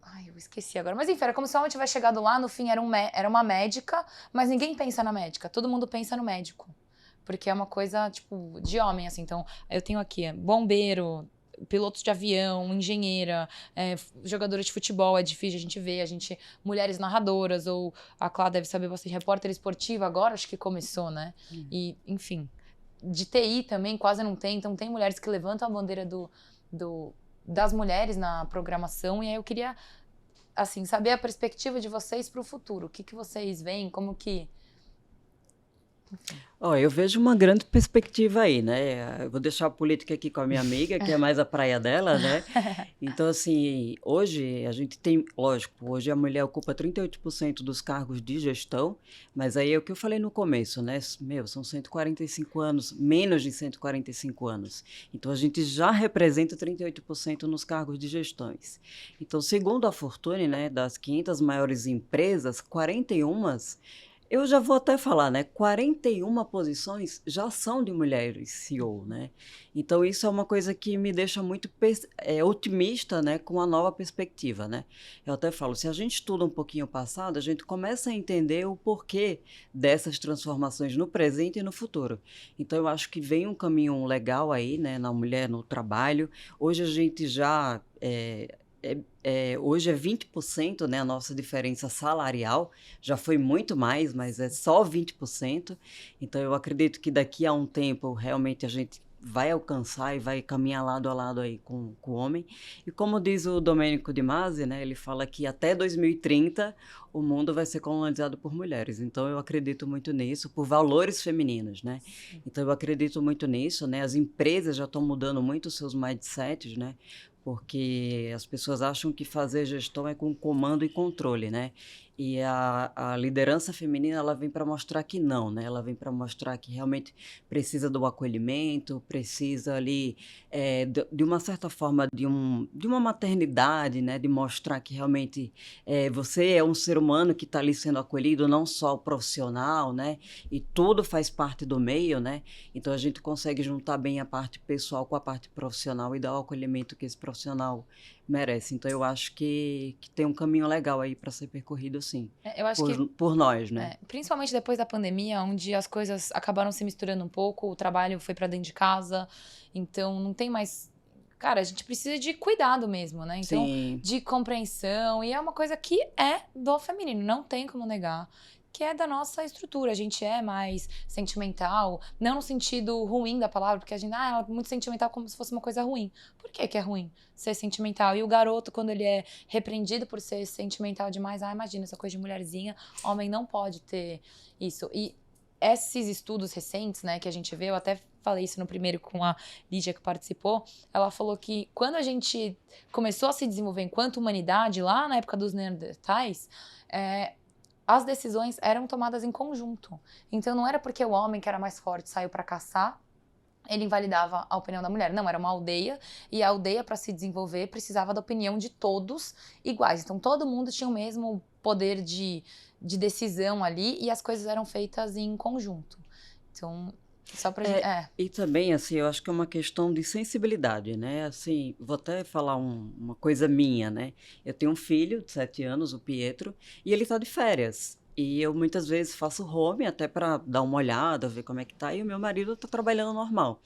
ai, eu esqueci agora. Mas enfim, era como se o homem tivesse chegado lá, no fim era uma médica, mas ninguém pensa na médica, todo mundo pensa no médico. Porque é uma coisa, tipo, de homem, assim. Então, eu tenho aqui bombeiro, pilotos de avião, engenheira, jogadora de futebol, é difícil a gente ver, mulheres narradoras, ou a Clá deve saber bastante, repórter esportiva, agora acho que começou, né? E, enfim, de TI também quase não tem, então tem mulheres que levantam a bandeira das mulheres na programação, e aí eu queria, assim, saber a perspectiva de vocês para o futuro, o que vocês veem, como que... Eu vejo uma grande perspectiva aí, né? Eu vou deixar a política aqui com a minha amiga, que é mais a praia dela, né? Então, assim, hoje a gente tem, lógico, hoje a mulher ocupa 38% dos cargos de gestão, mas aí é o que eu falei no começo, né? São 145 anos, menos de 145 anos. Então, a gente já representa 38% nos cargos de gestões. Então, segundo a Fortune, né, das 500 maiores empresas, 41... eu já vou até falar, né? 41 posições já são de mulheres CEO, né? Então, isso é uma coisa que me deixa muito otimista, né? Com a nova perspectiva, né? Eu até falo, se a gente estuda um pouquinho o passado, a gente começa a entender o porquê dessas transformações no presente e no futuro. Então, eu acho que vem um caminho legal aí, né? Na mulher, no trabalho. Hoje a gente já... hoje é 20%, né, a nossa diferença salarial, já foi muito mais, mas é só 20%. Então, eu acredito que daqui a um tempo, realmente, a gente vai alcançar e vai caminhar lado a lado aí com o homem. E como diz o Domênico Di Masi, né, ele fala que até 2030 o mundo vai ser colonizado por mulheres. Então, eu acredito muito nisso, por valores femininos, né? Então, eu acredito muito nisso, né? As empresas já estão mudando muito os seus mindsets, né? Porque as pessoas acham que fazer gestão é com comando e controle, né? E a liderança feminina, ela vem para mostrar que não, né? Ela vem para mostrar que realmente precisa do acolhimento, precisa ali, de uma certa forma, de uma maternidade, né? De mostrar que realmente você é um ser humano que está ali sendo acolhido, não só o profissional, né? E tudo faz parte do meio, né? Então, a gente consegue juntar bem a parte pessoal com a parte profissional e dar o acolhimento que esse profissional merece. Então, eu acho que tem um caminho legal aí para ser percorrido, sim. Eu acho por nós, né? Principalmente depois da pandemia, onde as coisas acabaram se misturando um pouco, o trabalho foi para dentro de casa, então não tem mais... Cara, a gente precisa de cuidado mesmo, né? Então, Sim. de compreensão, e é uma coisa que é do feminino, não tem como negar. Que é da nossa estrutura, a gente é mais sentimental, não no sentido ruim da palavra, porque a gente, ela é muito sentimental como se fosse uma coisa ruim. Por que é ruim ser sentimental? E o garoto, quando ele é repreendido por ser sentimental demais, imagina, essa coisa de mulherzinha, homem não pode ter isso. E esses estudos recentes, né, que a gente vê, eu até falei isso no primeiro com a Lídia que participou, ela falou que quando a gente começou a se desenvolver enquanto humanidade, lá na época dos Neandertais, as decisões eram tomadas em conjunto. Então, não era porque o homem, que era mais forte, saiu para caçar, ele invalidava a opinião da mulher. Não, era uma aldeia, e a aldeia, para se desenvolver, precisava da opinião de todos iguais. Então, todo mundo tinha o mesmo poder de decisão ali, e as coisas eram feitas em conjunto. Então... Só pra gente... E também, assim, eu acho que é uma questão de sensibilidade, né? Assim, vou até falar uma coisa minha, né? Eu tenho um filho de 7 anos, o Pietro, e ele tá de férias. E eu muitas vezes faço home até para dar uma olhada, ver como é que tá, e o meu marido tá trabalhando normal.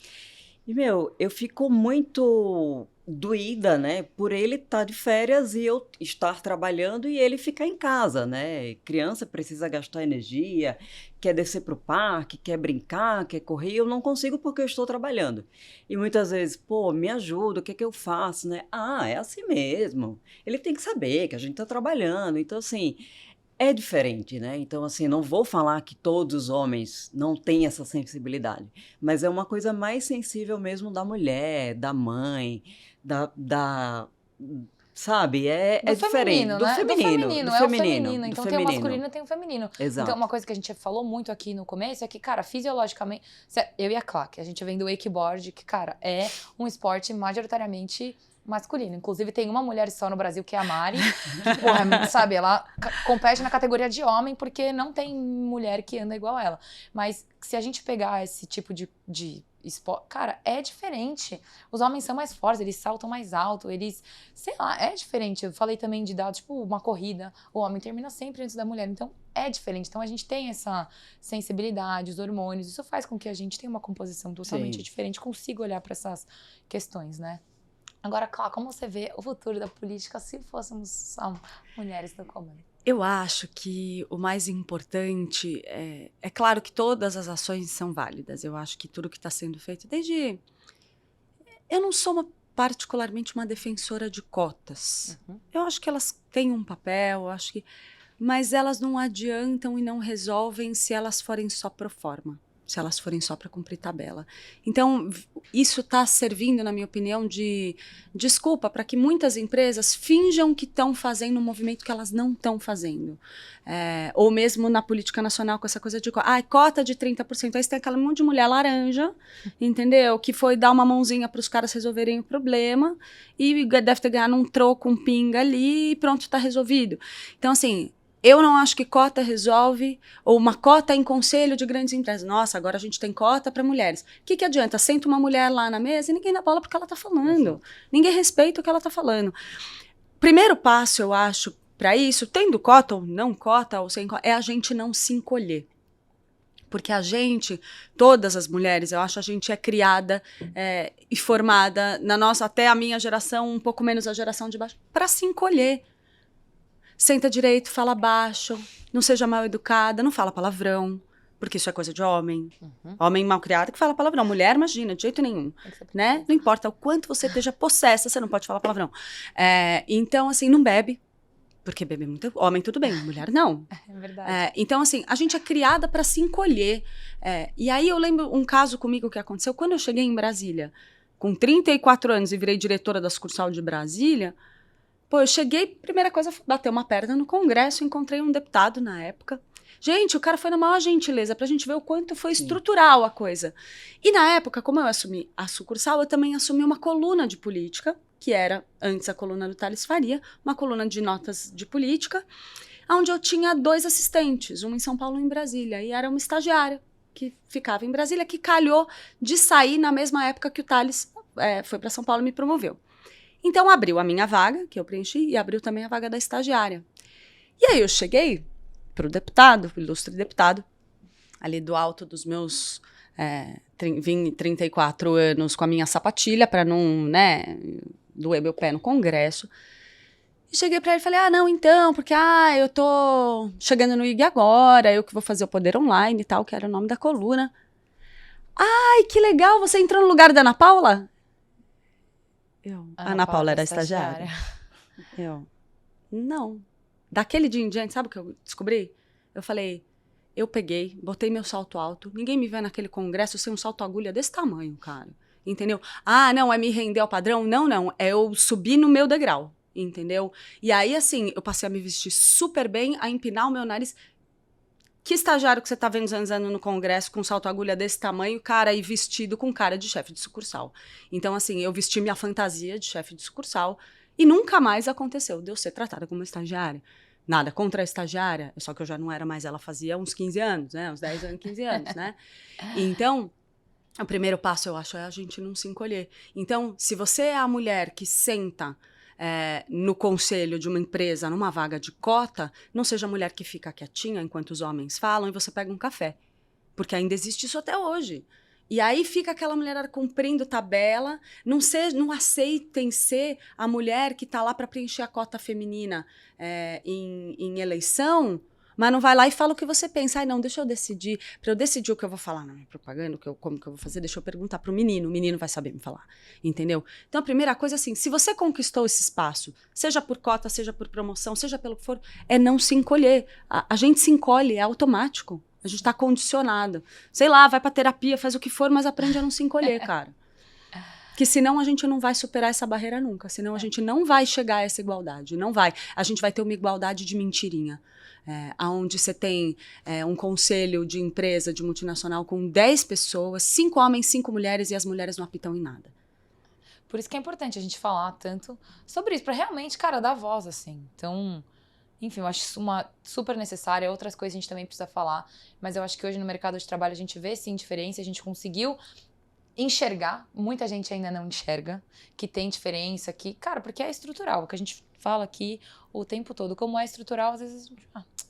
E, meu, eu fico muito doída, né, por ele estar de férias e eu estar trabalhando e ele ficar em casa, né? Criança precisa gastar energia, quer descer para o parque, quer brincar, quer correr, e eu não consigo porque eu estou trabalhando. E muitas vezes, pô, me ajuda, o que é que eu faço, né? Ah, é assim mesmo. Ele tem que saber que a gente está trabalhando. Então, assim, é diferente, né? Então, assim, não vou falar que todos os homens não têm essa sensibilidade, mas é uma coisa mais sensível mesmo da mulher, da mãe, da sabe? É Do diferente. feminino, Do né? Do feminino, feminino, do é o feminino, feminino. do Então tem o feminino. masculino e tem o feminino. Então, uma Exato. coisa que a gente falou muito aqui no começo é que, cara, fisiologicamente, eu e a Clá, que a gente vem do wakeboard, que, cara, é um esporte majoritariamente masculino. Inclusive, tem uma mulher só no Brasil, que é a Mari, que, porra, sabe, ela compete na categoria de homem, porque não tem mulher que anda igual ela. Mas se a gente pegar esse tipo de esporte, cara, é diferente. Os homens são mais fortes, eles saltam mais alto, eles, sei lá, é diferente. Eu falei também de dados, tipo, uma corrida, o homem termina sempre antes da mulher, então é diferente. Então a gente tem essa sensibilidade, os hormônios, isso faz com que a gente tenha uma composição totalmente Sim. diferente, consiga olhar para essas questões, né? Agora, claro, como você vê o futuro da política se fôssemos só mulheres no comando? Eu acho que o mais importante é claro que todas as ações são válidas. Eu acho que tudo que está sendo feito, eu não sou particularmente uma defensora de cotas. Eu acho que elas têm um papel, mas elas não adiantam e não resolvem se elas forem só pro forma, se elas forem só para cumprir tabela. Então, isso está servindo, na minha opinião, de desculpa para que muitas empresas finjam que estão fazendo um movimento que elas não estão fazendo. Ou mesmo na política nacional, com essa coisa de cota de 30%. Aí você tem aquela monte de mulher laranja, entendeu? Que foi dar uma mãozinha para os caras resolverem o problema e deve ter ganhado um troco, um pinga ali e pronto, está resolvido. Então, assim, eu não acho que cota resolve, ou uma cota em conselho de grandes empresas. Nossa, agora a gente tem cota para mulheres. O que adianta? Senta uma mulher lá na mesa e ninguém dá bola porque ela está falando. Ninguém respeita o que ela está falando. Primeiro passo, eu acho, para isso, tendo cota ou não cota, ou sem cota, é a gente não se encolher. Porque a gente, todas as mulheres, eu acho, a gente é criada e formada, até a minha geração, um pouco menos a geração de baixo, para se encolher. Senta direito, fala baixo, não seja mal educada, não fala palavrão, porque isso é coisa de homem. Homem mal criado que fala palavrão. Mulher, imagina, de jeito nenhum. Né? Não importa o quanto você esteja possessa, você não pode falar palavrão. Então, assim, não bebe, porque beber muito. Homem, tudo bem, mulher não. É verdade. Então, assim, a gente é criada para se encolher. E aí eu lembro um caso comigo que aconteceu quando eu cheguei em Brasília, com 34 anos e virei diretora da sucursal de Brasília. Pô, eu cheguei, primeira coisa, bater uma perna no Congresso, encontrei um deputado na época. Gente, o cara foi na maior gentileza pra gente ver o quanto foi estrutural a coisa. E na época, como eu assumi a sucursal, eu também assumi uma coluna de política, que era, antes a coluna do Thales Faria, uma coluna de notas de política, onde eu tinha 2 assistentes, um em São Paulo e um em Brasília, e era uma estagiária que ficava em Brasília, que calhou de sair na mesma época que o Thales foi para São Paulo e me promoveu. Então, abriu a minha vaga, que eu preenchi, e abriu também a vaga da estagiária. E aí eu cheguei pro deputado, o ilustre deputado, ali do alto dos meus 34 anos, com a minha sapatilha, para não, doer meu pé no Congresso. E cheguei para ele e falei, não, então, porque eu tô chegando no IG agora, eu que vou fazer o Poder Online e tal, que era o nome da coluna. Ai, que legal, você entrou no lugar da Ana Paula? A Ana Paula era estagiária. Não. Daquele dia em diante, sabe o que eu descobri? Eu falei, eu peguei, botei meu salto alto, ninguém me vê naquele congresso sem um salto agulha desse tamanho, cara. Entendeu? Não, é me render ao padrão? Não, é eu subir no meu degrau, entendeu? E aí, assim, eu passei a me vestir super bem, a empinar o meu nariz. Que estagiário que você tá vendo zanzando no congresso com um salto agulha desse tamanho, cara, e vestido com cara de chefe de sucursal. Então, assim, eu vesti minha fantasia de chefe de sucursal e nunca mais aconteceu de eu ser tratada como estagiária. Nada contra a estagiária, só que eu já não era mais, ela fazia uns 15 anos, né? Uns 10 anos, 15 anos, né? Então, O primeiro passo, eu acho, é a gente não se encolher. Então, se você é a mulher que senta no conselho de uma empresa, numa vaga de cota, não seja a mulher que fica quietinha enquanto os homens falam e você pega um café. Porque ainda existe isso até hoje. E aí fica aquela mulher cumprindo tabela, não aceitem ser a mulher que está lá para preencher a cota feminina em eleição, mas não vai lá e fala o que você pensa. Ai, não, deixa eu decidir. Para eu decidir o que eu vou falar na minha propaganda, como que eu vou fazer, deixa eu perguntar para o menino vai saber me falar. Entendeu? Então, a primeira coisa, assim, se você conquistou esse espaço, seja por cota, seja por promoção, seja pelo que for, é não se encolher. A gente se encolhe, é automático. A gente tá condicionado. Sei lá, vai pra terapia, faz o que for, mas aprende a não se encolher, cara. Que senão a gente não vai superar essa barreira nunca. Senão a gente não vai chegar a essa igualdade. Não vai. A gente vai ter uma igualdade de mentirinha. Onde você tem um conselho de empresa, de multinacional, com 10 pessoas, 5 homens, 5 mulheres, e as mulheres não apitam em nada. Por isso que é importante a gente falar tanto sobre isso, pra realmente, cara, dar voz, assim. Então... Enfim, eu acho isso uma super necessária. Outras coisas a gente também precisa falar. Mas eu acho que hoje no mercado de trabalho a gente vê sim diferença. A gente conseguiu enxergar. Muita gente ainda não enxerga que tem diferença. Cara, porque é estrutural. O que a gente fala aqui o tempo todo. Como é estrutural, às vezes a gente...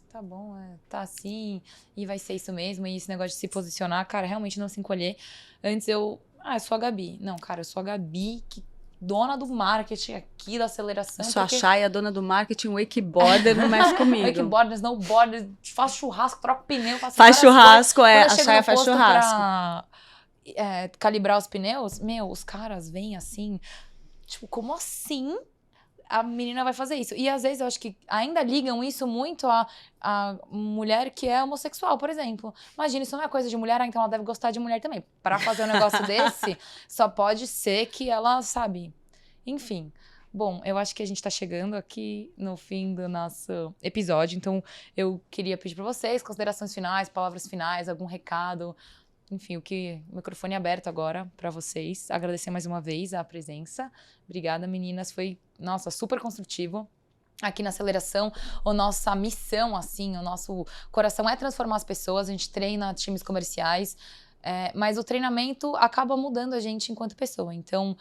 tá bom, tá assim. E vai ser isso mesmo. E esse negócio de se posicionar, cara, realmente não se encolher. Antes eu sou a Gabi. Não, cara, eu sou a Gabi que... dona do marketing aqui, da aceleração. Sou a Chay, a dona do marketing, wakeboarder, não mexe comigo. Wakeboarder, snowboarder, faz churrasco, troca pneu, faz churrasco, a Chay faz churrasco. Pra calibrar os pneus, os caras vêm assim, tipo, como assim a menina vai fazer isso? E às vezes eu acho que ainda ligam isso muito a mulher que é homossexual, por exemplo. Imagina, isso não é coisa de mulher, então ela deve gostar de mulher também. Pra fazer um negócio desse, só pode ser que ela, sabe... Enfim. Bom, eu acho que a gente tá chegando aqui no fim do nosso episódio, então eu queria pedir pra vocês considerações finais, palavras finais, algum recado... Enfim, o microfone é aberto agora para vocês. Agradecer mais uma vez a presença. Obrigada, meninas. Foi, nossa, super construtivo. Aqui na Aceleração, a nossa missão, assim, o nosso coração é transformar as pessoas. A gente treina times comerciais, mas o treinamento acaba mudando a gente enquanto pessoa. Então,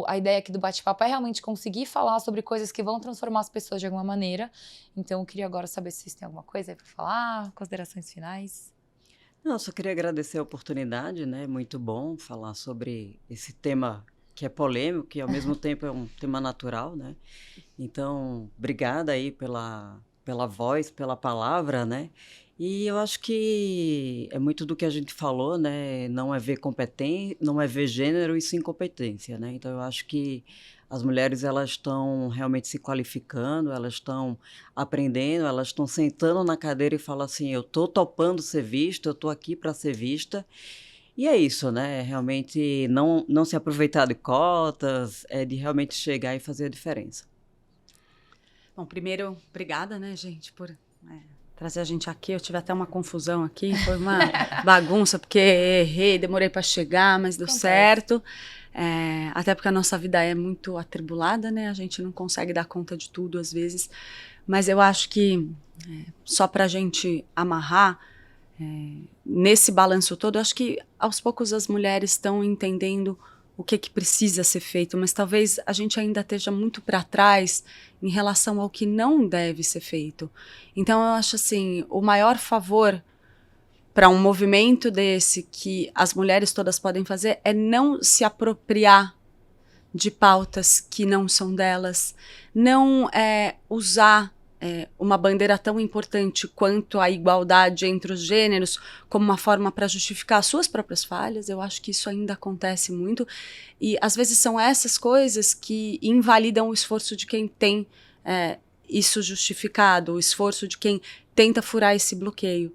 a ideia aqui do bate-papo é realmente conseguir falar sobre coisas que vão transformar as pessoas de alguma maneira. Então, eu queria agora saber se vocês têm alguma coisa aí para falar, considerações finais. Não, só queria agradecer a oportunidade, né? Muito bom falar sobre esse tema que é polêmico, que ao mesmo tempo é um tema natural, né? Então, obrigada aí pela voz, pela palavra, né? E eu acho que é muito do que a gente falou, né? Não é ver competência, não é ver gênero e sim competência, né? Então, eu acho que as mulheres, elas estão realmente se qualificando, elas estão aprendendo, elas estão sentando na cadeira e falam assim, eu estou topando ser vista, eu estou aqui para ser vista. E é isso, né? Realmente não se aproveitar de cotas, é de realmente chegar e fazer a diferença. Bom, primeiro, obrigada, né, gente, por trazer a gente aqui. Eu tive até uma confusão aqui, foi uma bagunça, porque errei, demorei para chegar, mas deu certo. Até porque a nossa vida é muito atribulada, né? A gente não consegue dar conta de tudo às vezes. Mas eu acho que, só para a gente amarrar, nesse balanço todo, eu acho que aos poucos as mulheres estão entendendo o que precisa ser feito, mas talvez a gente ainda esteja muito para trás em relação ao que não deve ser feito. Então eu acho assim, o maior favor para um movimento desse que as mulheres todas podem fazer é não se apropriar de pautas que não são delas, não usar uma bandeira tão importante quanto a igualdade entre os gêneros como uma forma para justificar as suas próprias falhas. Eu acho que isso ainda acontece muito e às vezes são essas coisas que invalidam o esforço de quem tem isso justificado, o esforço de quem tenta furar esse bloqueio.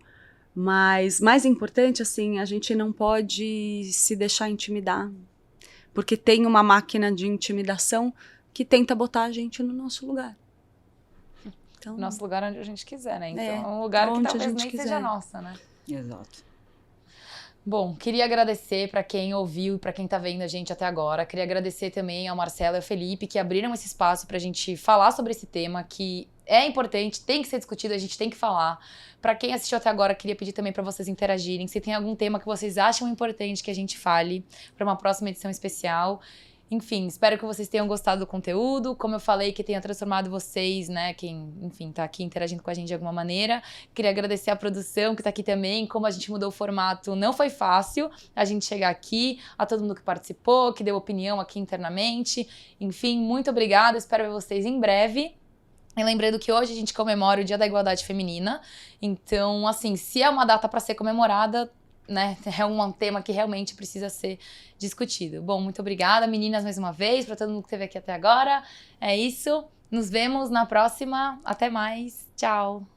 Mas mais importante, assim, a gente não pode se deixar intimidar, porque tem uma máquina de intimidação que tenta botar a gente no nosso lugar. Então, nosso lugar onde a gente quiser, né? Então, é um lugar que talvez nem seja nossa, né? Exato. Bom, queria agradecer para quem ouviu e para quem tá vendo a gente até agora. Queria agradecer também ao Marcelo e ao Felipe que abriram esse espaço pra gente falar sobre esse tema que é importante, tem que ser discutido, a gente tem que falar. Para quem assistiu até agora, queria pedir também para vocês interagirem. Se tem algum tema que vocês acham importante que a gente fale para uma próxima edição especial. Enfim, espero que vocês tenham gostado do conteúdo. Como eu falei, que tenha transformado vocês, né? Quem, enfim, tá aqui interagindo com a gente de alguma maneira. Queria agradecer a produção que tá aqui também. Como a gente mudou o formato, não foi fácil a gente chegar aqui. A todo mundo que participou, que deu opinião aqui internamente. Enfim, muito obrigada. Espero ver vocês em breve. E lembrando que hoje a gente comemora o Dia da Igualdade Feminina. Então, assim, se é uma data para ser comemorada, né, é um tema que realmente precisa ser discutido. Bom, muito obrigada, meninas, mais uma vez, para todo mundo que esteve aqui até agora. É isso. Nos vemos na próxima. Até mais. Tchau.